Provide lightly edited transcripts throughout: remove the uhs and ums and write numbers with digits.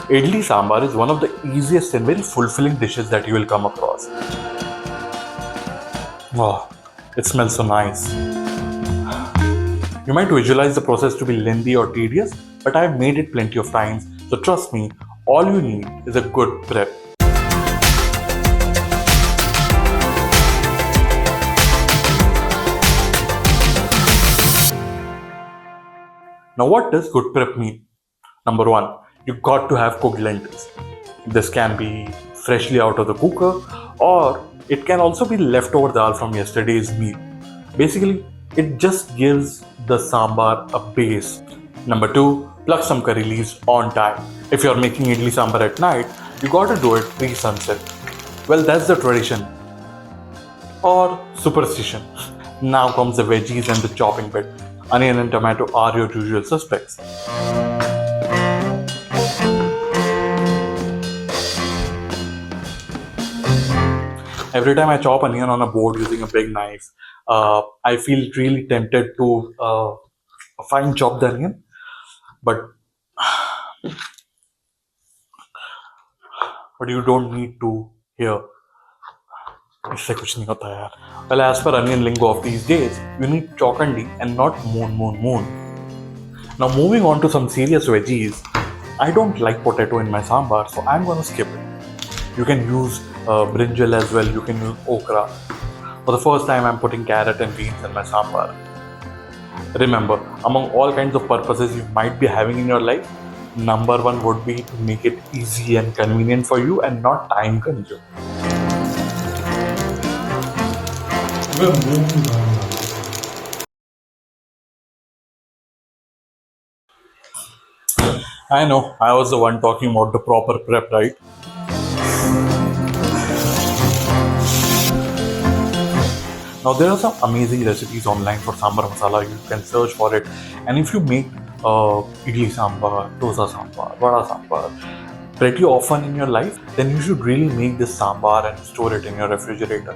Idli Sambar is one of the easiest and very fulfilling dishes that you will come across. Wow, it smells so nice. You might visualize the process to be lengthy or tedious, but I have made it plenty of times, so trust me, all you need is a good prep. Now, what does good prep mean? Number one, you got to have cooked lentils. This can be freshly out of the cooker, or it can also be leftover dal from yesterday's meal. Basically, it just gives the sambar a base. Number two, pluck some curry leaves on time. If you're making idli sambar at night, you gotta do it pre-sunset. Well, that's the tradition or superstition. Now comes the veggies and the chopping bit. Onion and tomato are your usual suspects. Every time I chop onion on a board using a big knife, I feel really tempted to fine chop the onion, but you don't need to here. इससे कुछ नहीं होता यार. Well, as per onion lingo of these days, you need chokandi and not moon. Now moving on to some serious veggies, I don't like potato in my sambar, so I'm gonna skip it. You can use brinjal as well, you can use okra. For the first time, I'm putting carrot and beans in my sambar. Remember, among all kinds of purposes you might be having in your life, number one would be to make it easy and convenient for you and not time consuming. I know, I was the one talking about the proper prep, right? Now there are some amazing recipes online for sambar masala. You can search for it, and if you make idli sambar, dosa sambar, vada sambar pretty often in your life, then you should really make this sambar and store it in your refrigerator.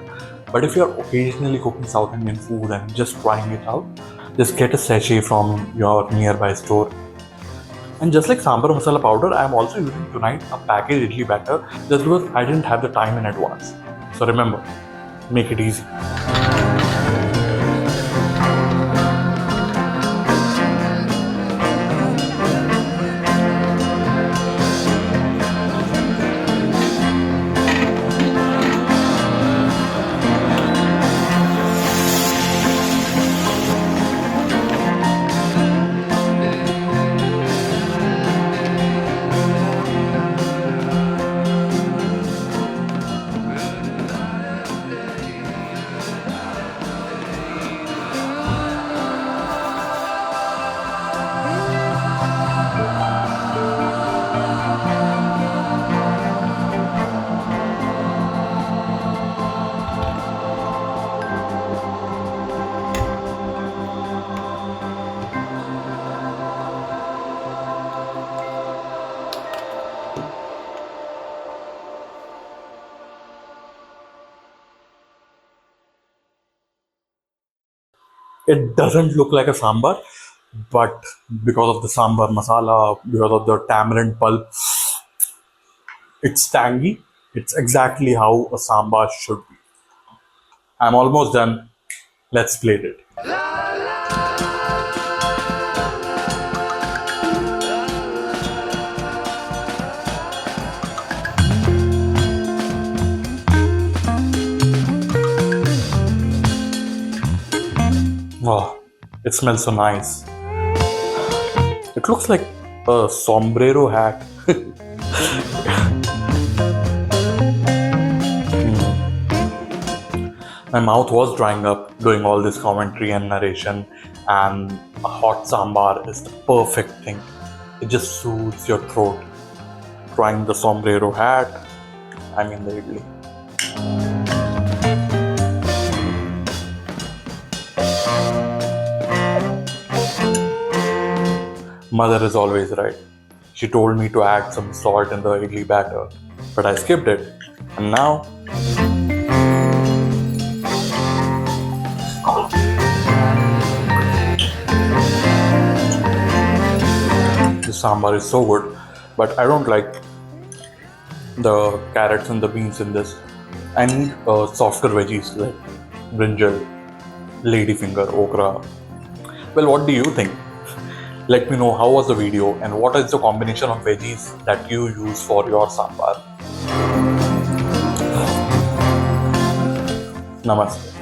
But if you're occasionally cooking South Indian food and just trying it out, just get a sachet from your nearby store. And just like sambar masala powder, I am also using tonight a packaged idli batter just because I didn't have the time in advance. So remember, make it easy. It doesn't look like a sambar, but because of the sambar masala, because of the tamarind pulp, it's tangy. It's exactly how a sambar should be. I'm almost done. Let's plate it. Oh, it smells so nice. It looks like a sombrero hat. My mouth was drying up doing all this commentary and narration, and a hot sambar is the perfect thing. It just soothes your throat. Trying the sombrero hat, I mean the idli. Mother is always right. She told me to add some salt in the idli batter, but I skipped it. And now, the sambar is so good. but I don't like the carrots and the beans in this. I need softer veggies like brinjal, ladyfinger, okra. Well, what do you think? Let me know how was the video and what is the combination of veggies that you use for your sambar. Namaste.